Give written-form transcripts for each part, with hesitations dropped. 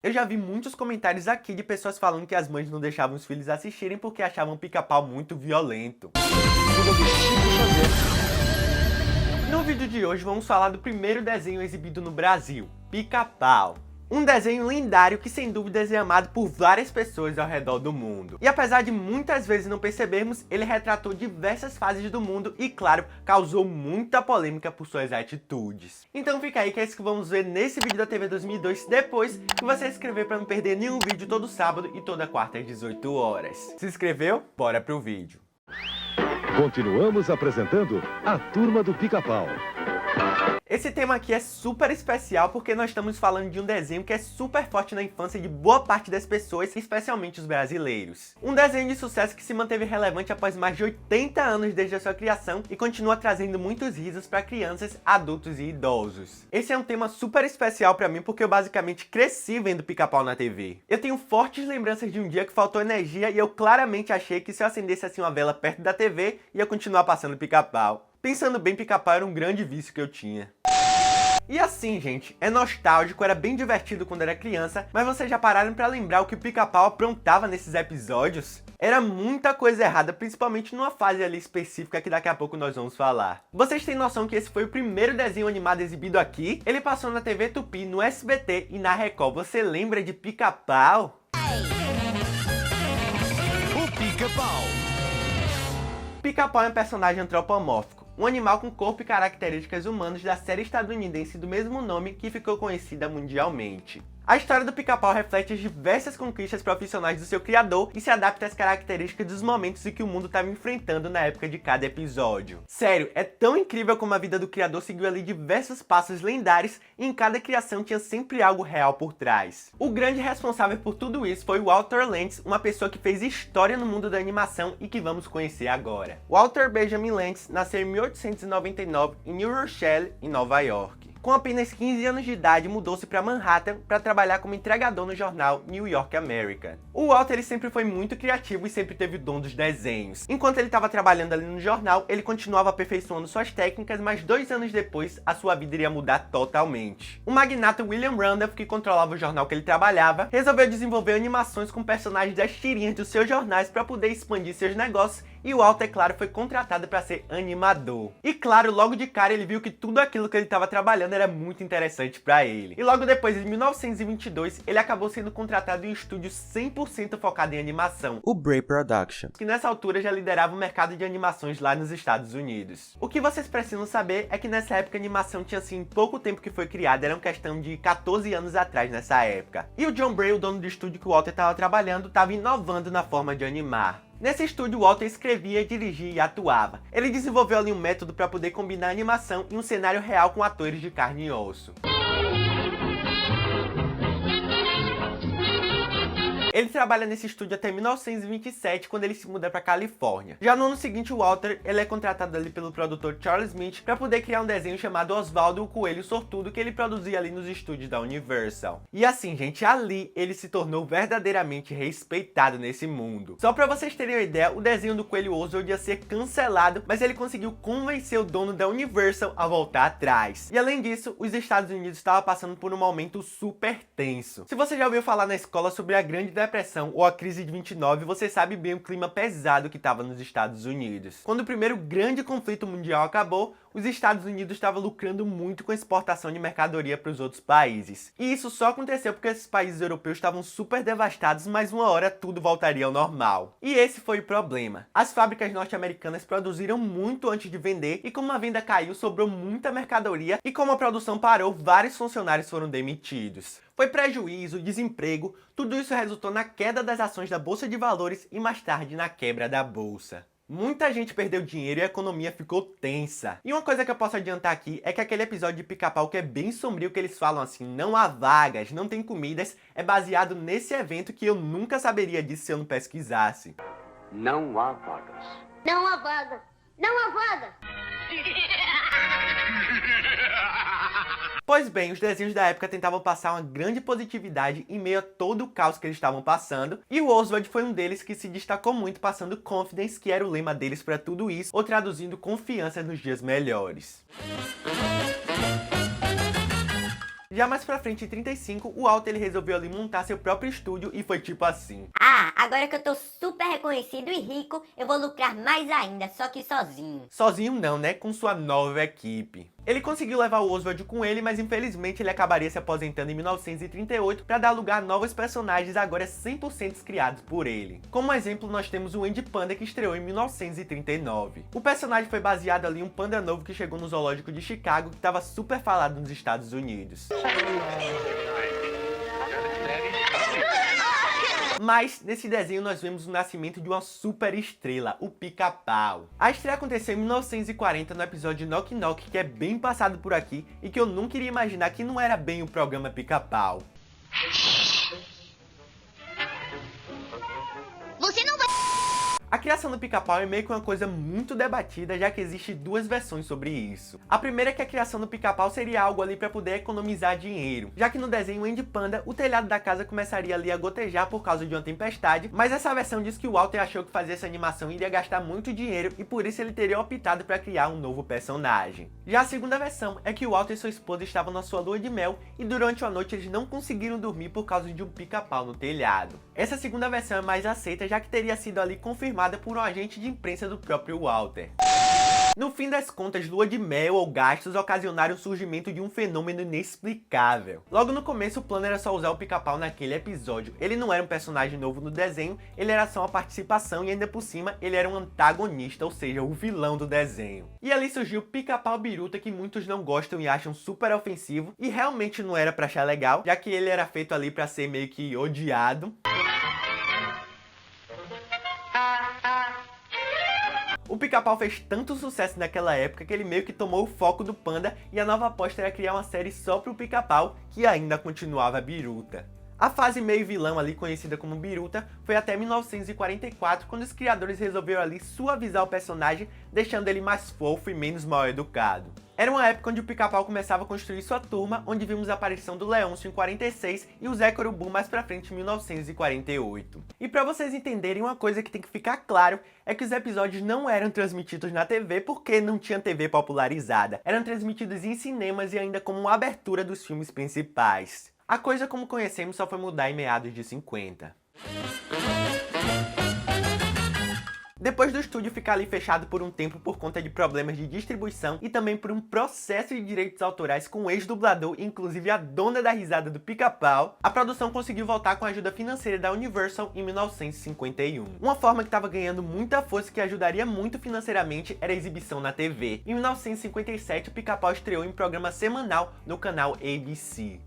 Eu já vi muitos comentários aqui de pessoas falando que as mães não deixavam os filhos assistirem porque achavam Pica-Pau muito violento. No vídeo de hoje vamos falar do primeiro desenho exibido no Brasil, Pica-Pau. Um desenho lendário que sem dúvidas é amado por várias pessoas ao redor do mundo. E apesar de muitas vezes não percebermos, ele retratou diversas fases do mundo e, claro, causou muita polêmica por suas atitudes. Então fica aí que é isso que vamos ver nesse vídeo da TV 2002, depois que você se inscrever para não perder nenhum vídeo todo sábado e toda quarta às 18 horas. Se inscreveu? Bora pro vídeo. Continuamos apresentando a Turma do Pica-Pau. Esse tema aqui é super especial porque nós estamos falando de um desenho que é super forte na infância de boa parte das pessoas, especialmente os brasileiros. Um desenho de sucesso que se manteve relevante após mais de 80 anos desde a sua criação e continua trazendo muitos risos para crianças, adultos e idosos. Esse é um tema super especial para mim porque eu basicamente cresci vendo Pica-Pau na TV. Eu tenho fortes lembranças de um dia que faltou energia e eu claramente achei que se eu acendesse assim uma vela perto da TV, ia continuar passando Pica-Pau. Pensando bem, Pica-Pau era um grande vício que eu tinha. E assim, gente, é nostálgico, era bem divertido quando era criança, mas vocês já pararam pra lembrar o que o Pica-Pau aprontava nesses episódios? Era muita coisa errada, principalmente numa fase ali específica que daqui a pouco nós vamos falar. Vocês têm noção que esse foi o primeiro desenho animado exibido aqui? Ele passou na TV Tupi, no SBT e na Record. Você lembra de Pica-Pau? O Pica-Pau. Pica-Pau é um personagem antropomórfico, um animal com corpo e características humanas da série estadunidense do mesmo nome que ficou conhecida mundialmente. A história do Pica-Pau reflete as diversas conquistas profissionais do seu criador e se adapta às características dos momentos em que o mundo estava enfrentando na época de cada episódio. Sério, é tão incrível como a vida do criador seguiu ali diversos passos lendários e em cada criação tinha sempre algo real por trás. O grande responsável por tudo isso foi Walter Lantz, uma pessoa que fez história no mundo da animação e que vamos conhecer agora. Walter Benjamin Lantz nasceu em 1899 em New Rochelle, em Nova York. Com apenas 15 anos de idade, mudou-se para Manhattan para trabalhar como entregador no jornal New York American. O Walter ele sempre foi muito criativo e sempre teve o dom dos desenhos. Enquanto ele estava trabalhando ali no jornal, ele continuava aperfeiçoando suas técnicas, mas 2 anos depois, a sua vida iria mudar totalmente. O magnata William Randolph, que controlava o jornal que ele trabalhava, resolveu desenvolver animações com personagens das tirinhas dos seus jornais para poder expandir seus negócios, e o Walter, claro, foi contratado para ser animador. E claro, logo de cara ele viu que tudo aquilo que ele estava trabalhando era muito interessante para ele. E logo depois, em 1922, ele acabou sendo contratado em um estúdio 100% focado em animação, o Bray Production, que nessa altura já liderava o mercado de animações lá nos Estados Unidos. O que vocês precisam saber é que nessa época a animação tinha assim pouco tempo que foi criada, era uma questão de 14 anos atrás nessa época. E o John Bray, o dono do estúdio que o Walter estava trabalhando, estava inovando na forma de animar. Nesse estúdio, Walter escrevia, dirigia e atuava. Ele desenvolveu ali um método para poder combinar animação e um cenário real com atores de carne e osso. Ele trabalha nesse estúdio até 1927, quando ele se muda para Califórnia. Já no ano seguinte, o Walter ele é contratado ali pelo produtor Charles Smith para poder criar um desenho chamado Osvaldo o Coelho Sortudo, que ele produzia ali nos estúdios da Universal. E assim, gente, ali ele se tornou verdadeiramente respeitado nesse mundo. Só para vocês terem uma ideia, o desenho do Coelho Oswald ia ser cancelado, mas ele conseguiu convencer o dono da Universal a voltar atrás. E além disso, os Estados Unidos estavam passando por um momento super tenso. Se você já ouviu falar na escola sobre a Grande Depressão ou a crise de 29, você sabe bem o clima pesado que estava nos Estados Unidos. Quando o primeiro grande conflito mundial acabou, os Estados Unidos estavam lucrando muito com a exportação de mercadoria para os outros países. E isso só aconteceu porque esses países europeus estavam super devastados, mas uma hora tudo voltaria ao normal. E esse foi o problema. As fábricas norte-americanas produziram muito antes de vender e como a venda caiu, sobrou muita mercadoria e como a produção parou, vários funcionários foram demitidos. Foi prejuízo, desemprego, tudo isso resultou na queda das ações da Bolsa de Valores e mais tarde na quebra da Bolsa. Muita gente perdeu dinheiro e a economia ficou tensa. E uma coisa que eu posso adiantar aqui é que aquele episódio de Pica-Pau que é bem sombrio, que eles falam assim, não há vagas, não tem comidas, é baseado nesse evento que eu nunca saberia disso se eu não pesquisasse. Não há vagas. Não há vaga! Não há vaga! Pois bem, os desenhos da época tentavam passar uma grande positividade em meio a todo o caos que eles estavam passando, e o Oswald foi um deles que se destacou muito passando confidence, que era o lema deles para tudo isso, ou traduzindo confiança nos dias melhores. Já mais pra frente, em 35, o Walter ele resolveu ali montar seu próprio estúdio e foi tipo assim. Ah, agora que eu tô super reconhecido e rico, eu vou lucrar mais ainda, só que sozinho. Sozinho não, né? Com sua nova equipe. Ele conseguiu levar o Oswald com ele, mas infelizmente ele acabaria se aposentando em 1938 para dar lugar a novos personagens agora 100% criados por ele. Como exemplo, nós temos o Andy Panda, que estreou em 1939. O personagem foi baseado ali em um panda novo que chegou no zoológico de Chicago, que estava super falado nos Estados Unidos. Mas, nesse desenho, nós vemos o nascimento de uma super estrela, o Pica-Pau. A estreia aconteceu em 1940 no episódio Knock Knock, que é bem passado por aqui e que eu nunca iria imaginar que não era bem o programa Pica-Pau. Você não vai... A criação do Pica-Pau é meio que uma coisa muito debatida, já que existem duas versões sobre isso. A primeira é que a criação do Pica-Pau seria algo ali para poder economizar dinheiro, já que no desenho Andy Panda, o telhado da casa começaria ali a gotejar por causa de uma tempestade, mas essa versão diz que o Walter achou que fazer essa animação iria gastar muito dinheiro e por isso ele teria optado para criar um novo personagem. Já a segunda versão é que o Walter e sua esposa estavam na sua lua de mel e durante a noite eles não conseguiram dormir por causa de um pica-pau no telhado. Essa segunda versão é mais aceita, já que teria sido ali confirmada por um agente de imprensa do próprio Walter. No fim das contas, lua de mel ou gastos ocasionaram o surgimento de um fenômeno inexplicável. Logo no começo, o plano era só usar o Pica-Pau naquele episódio. Ele não era um personagem novo no desenho, ele era só uma participação e ainda por cima, ele era um antagonista, ou seja, o vilão do desenho. E ali surgiu o Pica-Pau Biruta, que muitos não gostam e acham super ofensivo, e realmente não era pra achar legal, já que ele era feito ali pra ser meio que odiado. O Pica-Pau fez tanto sucesso naquela época que ele meio que tomou o foco do Panda e a nova aposta era criar uma série só pro Pica-Pau, que ainda continuava Biruta. A fase meio vilão ali, conhecida como Biruta, foi até 1944, quando os criadores resolveram ali suavizar o personagem, deixando ele mais fofo e menos mal educado. Era uma época onde o Pica-Pau começava a construir sua turma, onde vimos a aparição do Leôncio em 46 e o Zé Corubu mais pra frente em 1948. E pra vocês entenderem, uma coisa que tem que ficar claro é que os episódios não eram transmitidos na TV porque não tinha TV popularizada. Eram transmitidos em cinemas e ainda como uma abertura dos filmes principais. A coisa como conhecemos só foi mudar em meados de 50. Depois do estúdio ficar ali fechado por um tempo por conta de problemas de distribuição e também por um processo de direitos autorais com o ex-dublador, inclusive a dona da risada do Pica-Pau, a produção conseguiu voltar com a ajuda financeira da Universal em 1951. Uma forma que estava ganhando muita força e que ajudaria muito financeiramente era a exibição na TV. Em 1957, o Pica-Pau estreou em programa semanal no canal ABC.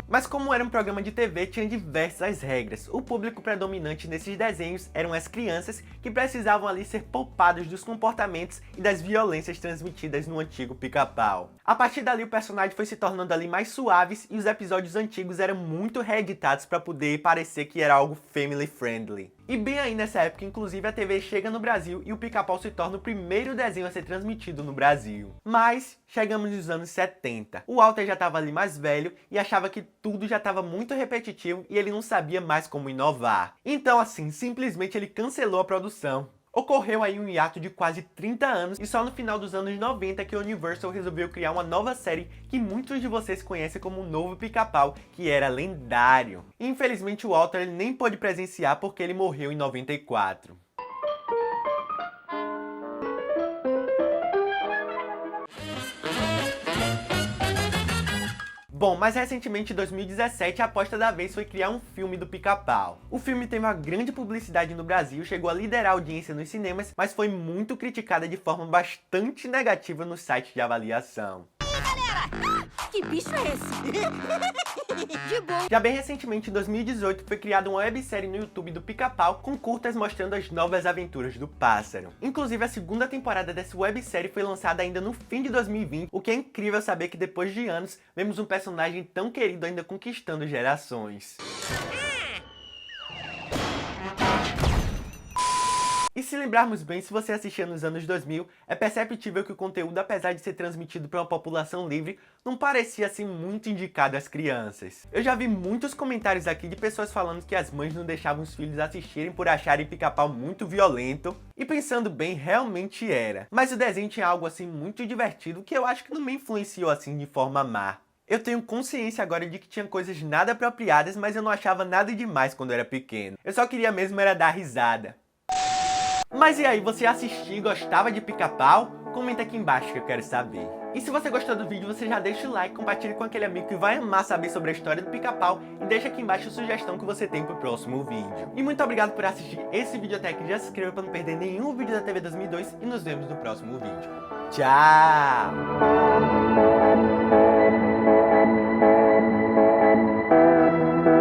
Mas como era um programa de TV, tinha diversas regras. O público predominante nesses desenhos eram as crianças, que precisavam ali ser poupados dos comportamentos e das violências transmitidas no antigo Pica-Pau. A partir dali o personagem foi se tornando ali mais suaves e os episódios antigos eram muito reeditados para poder parecer que era algo family friendly. E bem aí nessa época, inclusive, a TV chega no Brasil e o Pica-Pau se torna o primeiro desenho a ser transmitido no Brasil. Mas chegamos nos anos 70. O Walter já estava ali mais velho e achava que tudo já estava muito repetitivo e ele não sabia mais como inovar. Então assim, simplesmente ele cancelou a produção. Ocorreu aí um hiato de quase 30 anos e só no final dos anos 90 que a Universal resolveu criar uma nova série que muitos de vocês conhecem como o Novo Pica-Pau, que era lendário. E, infelizmente o Walter ele nem pôde presenciar porque ele morreu em 94. Bom, mas recentemente em 2017 a aposta da vez foi criar um filme do Pica-Pau. O filme teve uma grande publicidade no Brasil, chegou a liderar a audiência nos cinemas, mas foi muito criticada de forma bastante negativa nos sites de avaliação. Que bicho é esse? De boa. Já bem recentemente, em 2018, foi criada uma websérie no YouTube do Pica-Pau com curtas mostrando as novas aventuras do pássaro. Inclusive, a segunda temporada dessa websérie foi lançada ainda no fim de 2020, o que é incrível saber que depois de anos, vemos um personagem tão querido ainda conquistando gerações. E se lembrarmos bem, se você assistia nos anos 2000, é perceptível que o conteúdo, apesar de ser transmitido para uma população livre, não parecia assim muito indicado às crianças. Eu já vi muitos comentários aqui de pessoas falando que as mães não deixavam os filhos assistirem por acharem Pica-Pau muito violento, e pensando bem, realmente era. Mas o desenho tinha algo assim muito divertido que eu acho que não me influenciou assim de forma má. Eu tenho consciência agora de que tinha coisas nada apropriadas, mas eu não achava nada demais quando eu era pequeno. Eu só queria mesmo era dar risada. Mas e aí, você assistiu e gostava de Pica-Pau? Comenta aqui embaixo que eu quero saber. E se você gostou do vídeo, você já deixa o like, compartilha com aquele amigo que vai amar saber sobre a história do Pica-Pau e deixa aqui embaixo a sugestão que você tem pro próximo vídeo. E muito obrigado por assistir esse vídeo até aqui, já se inscreva para não perder nenhum vídeo da TV 2002 e nos vemos no próximo vídeo. Tchau!